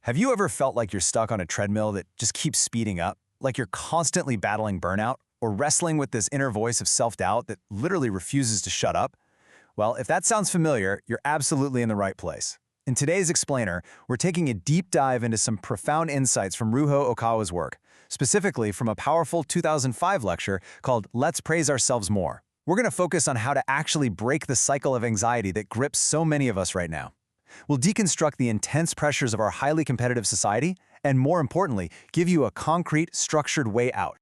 Have you ever felt like you're stuck on a treadmill that just keeps speeding up? Like you're constantly battling burnout or wrestling with this inner voice of self-doubt that literally refuses to shut up? Well, if that sounds familiar, you're absolutely in the right place. In today's Explainer, we're taking a deep dive into some profound insights from Ryuho Okawa's work, specifically from a powerful 2005 lecture called Let's Praise Ourselves More. We're going to focus on how to actually break the cycle of anxiety that grips so many of us right now. We'll deconstruct the intense pressures of our highly competitive society and, more importantly, give you a concrete, structured way out.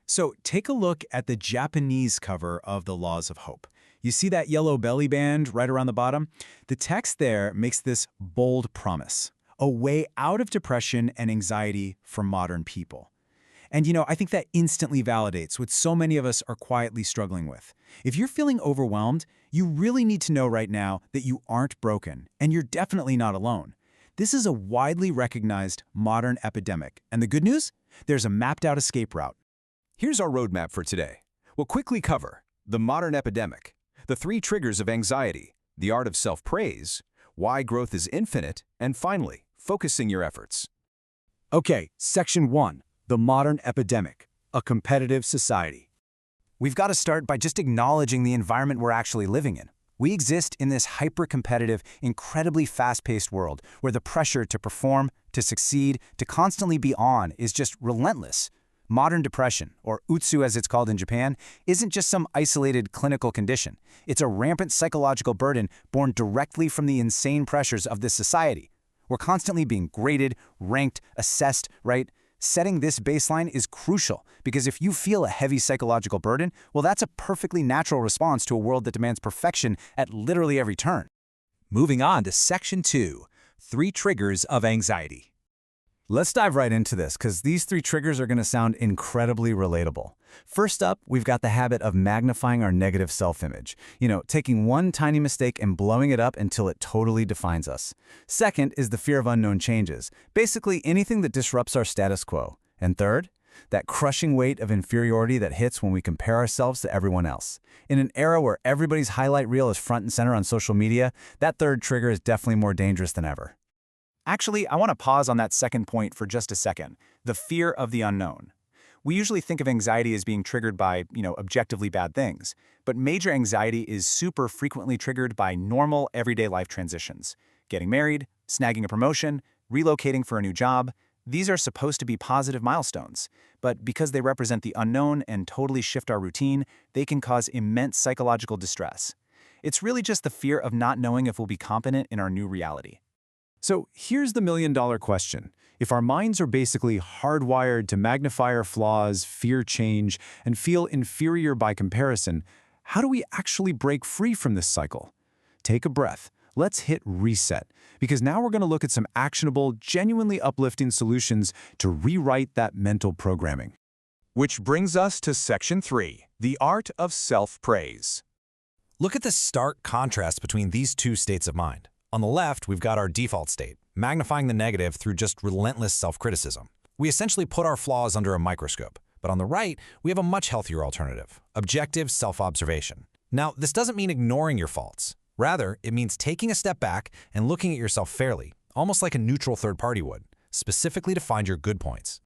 So take a look at the Japanese cover of The Laws of Hope. You see that yellow belly band right around the bottom? The text there makes this bold promise, a way out of depression and anxiety for modern people. And I think that instantly validates what so many of us are quietly struggling with. If you're feeling overwhelmed, you really need to know right now that you aren't broken, and you're definitely not alone. This is a widely recognized modern epidemic, and the good news? There's a mapped-out escape route. Here's our roadmap for today. We'll quickly cover the modern epidemic, the 3 triggers of anxiety, the art of self-praise, why growth is infinite, and finally, focusing your efforts. Okay, Section 1. The modern epidemic, a competitive society. We've got to start by just acknowledging the environment we're actually living in. We exist in this hyper-competitive, incredibly fast-paced world where the pressure to perform, to succeed, to constantly be on is just relentless. Modern depression, or utsu as it's called in Japan, isn't just some isolated clinical condition. It's a rampant psychological burden born directly from the insane pressures of this society. We're constantly being graded, ranked, assessed, right? Setting this baseline is crucial because if you feel a heavy psychological burden, well, that's a perfectly natural response to a world that demands perfection at literally every turn. Moving on to Section 2, 3 triggers of anxiety. Let's dive right into this because these 3 triggers are going to sound incredibly relatable. First up, we've got the habit of magnifying our negative self-image. Taking one tiny mistake and blowing it up until it totally defines us. Second is the fear of unknown changes. Basically, anything that disrupts our status quo. And third, that crushing weight of inferiority that hits when we compare ourselves to everyone else. In an era where everybody's highlight reel is front and center on social media, that third trigger is definitely more dangerous than ever. Actually, I want to pause on that second point for just a second, the fear of the unknown. We usually think of anxiety as being triggered by, objectively bad things, but major anxiety is super frequently triggered by normal, everyday life transitions. Getting married, snagging a promotion, relocating for a new job, these are supposed to be positive milestones, but because they represent the unknown and totally shift our routine, they can cause immense psychological distress. It's really just the fear of not knowing if we'll be competent in our new reality. So here's the million-dollar question. If our minds are basically hardwired to magnify our flaws, fear change, and feel inferior by comparison, how do we actually break free from this cycle? Take a breath. Let's hit reset, because now we're going to look at some actionable, genuinely uplifting solutions to rewrite that mental programming. Which brings us to Section 3, the art of self-praise. Look at the stark contrast between these 2 states of mind. On the left, we've got our default state, magnifying the negative through just relentless self-criticism. We essentially put our flaws under a microscope. But on the right, we have a much healthier alternative, objective self-observation. Now, this doesn't mean ignoring your faults. Rather, it means taking a step back and looking at yourself fairly, almost like a neutral third party would, specifically to find your good points.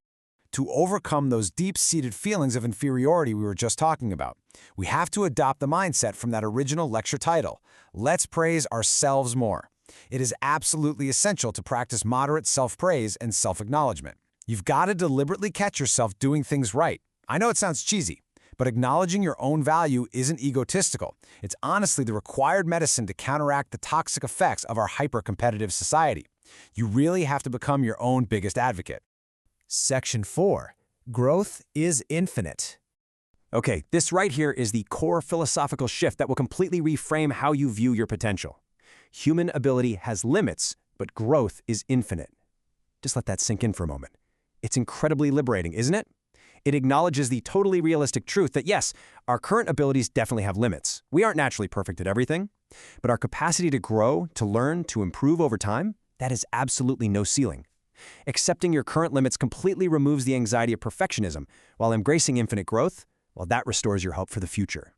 To overcome those deep-seated feelings of inferiority we were just talking about, we have to adopt the mindset from that original lecture title, Let's Praise Ourselves More. It is absolutely essential to practice moderate self-praise and self-acknowledgement. You've got to deliberately catch yourself doing things right. I know it sounds cheesy, but acknowledging your own value isn't egotistical. It's honestly the required medicine to counteract the toxic effects of our hyper-competitive society. You really have to become your own biggest advocate. Section 4. Growth is infinite. Okay, this right here is the core philosophical shift that will completely reframe how you view your potential. Human ability has limits, but growth is infinite. Just let that sink in for a moment. It's incredibly liberating, isn't it? It acknowledges the totally realistic truth that yes, our current abilities definitely have limits. We aren't naturally perfect at everything, but our capacity to grow, to learn, to improve over time, that is absolutely no ceiling. Accepting your current limits completely removes the anxiety of perfectionism, while embracing infinite growth, well, that restores your hope for the future.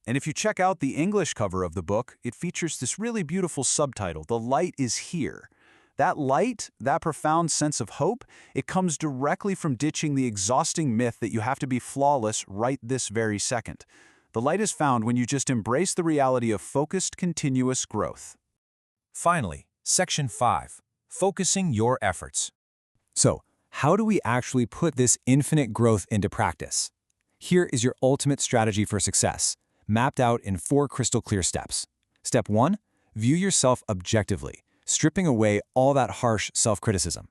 And if you check out the English cover of the book, it features this really beautiful subtitle, The Light is Here. That light, that profound sense of hope, it comes directly from ditching the exhausting myth that you have to be flawless right this very second. The light is found when you just embrace the reality of focused, continuous growth. Finally, Section 5. Focusing your efforts. So, how do we actually put this infinite growth into practice? Here is your ultimate strategy for success, mapped out in 4 crystal clear steps. Step 1. View yourself objectively, stripping away all that harsh self-criticism.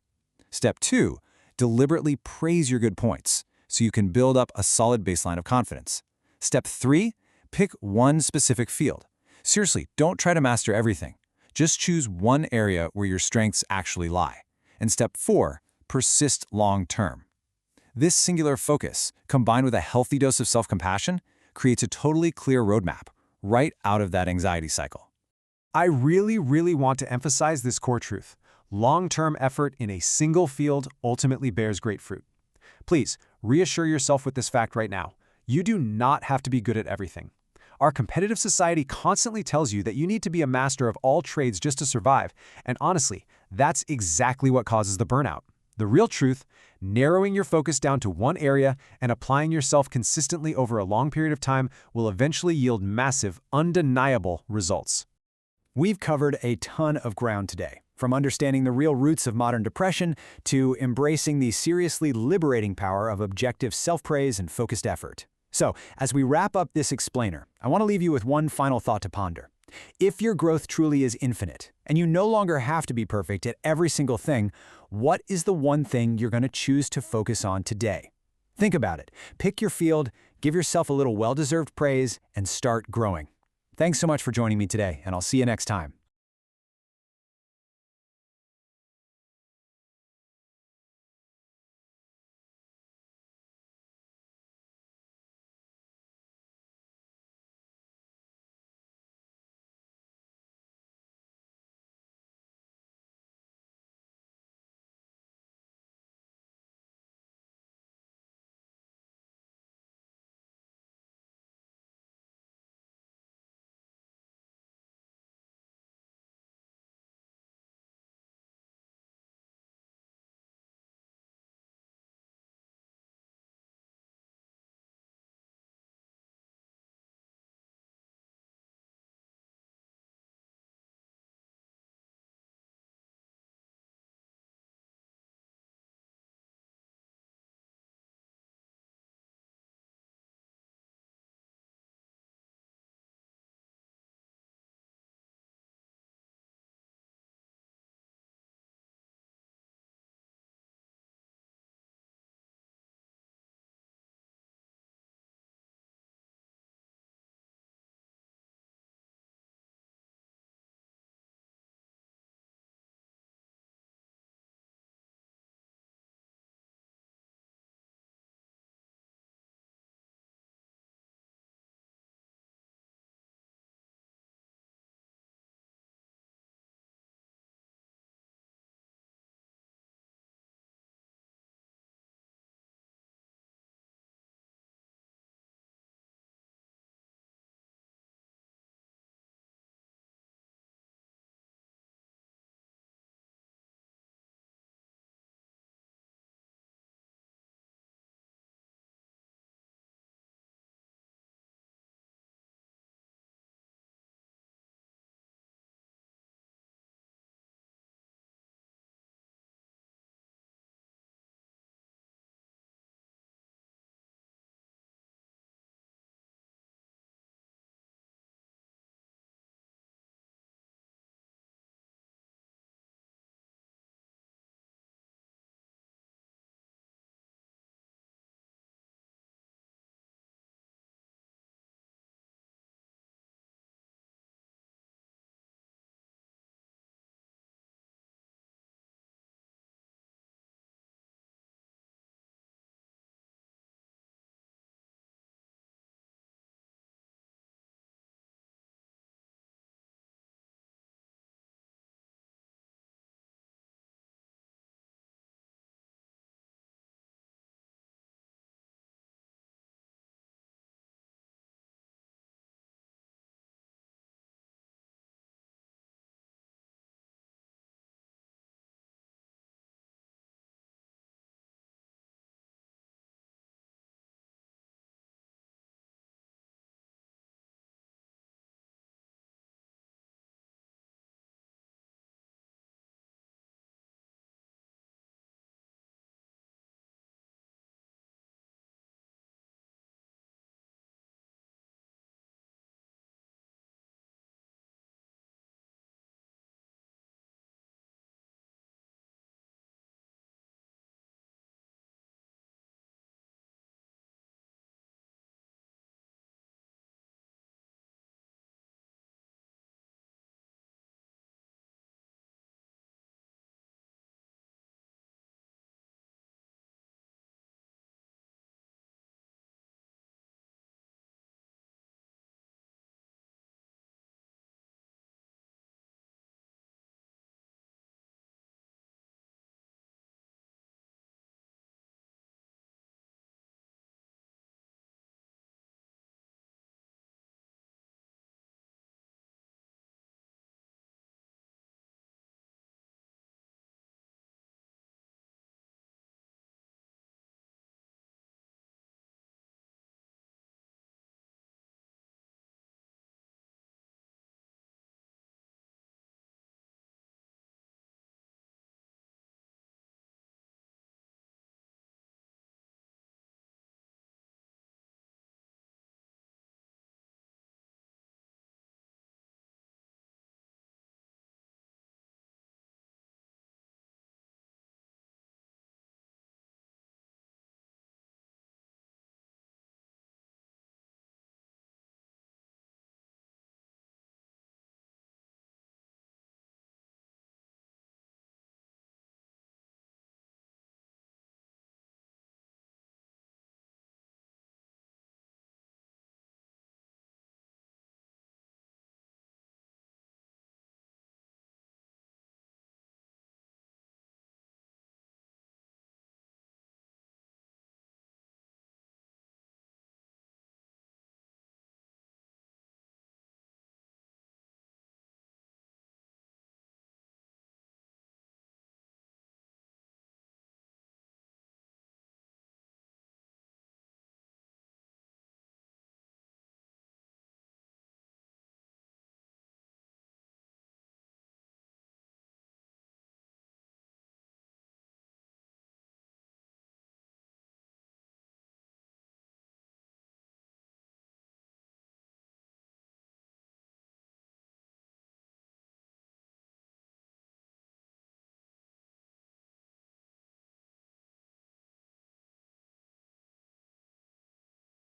Step 2. Deliberately praise your good points, so you can build up a solid baseline of confidence. Step 3. Pick one specific field. Seriously, don't try to master everything. Just choose one area where your strengths actually lie. And Step 4. Persist long-term. This singular focus, combined with a healthy dose of self-compassion, creates a totally clear roadmap right out of that anxiety cycle. I really want to emphasize this core truth. Long-term effort in a single field ultimately bears great fruit. Please, reassure yourself with this fact right now. You do not have to be good at everything. Our competitive society constantly tells you that you need to be a master of all trades just to survive, and honestly, that's exactly what causes the burnout. The real truth, narrowing your focus down to one area and applying yourself consistently over a long period of time will eventually yield massive, undeniable results. We've covered a ton of ground today, from understanding the real roots of modern depression to embracing the seriously liberating power of objective self-praise and focused effort. So, as we wrap up this explainer, I want to leave you with one final thought to ponder. If your growth truly is infinite, and you no longer have to be perfect at every single thing, what is the one thing you're going to choose to focus on today? Think about it. Pick your field, give yourself a little well-deserved praise, and start growing. Thanks so much for joining me today, and I'll see you next time.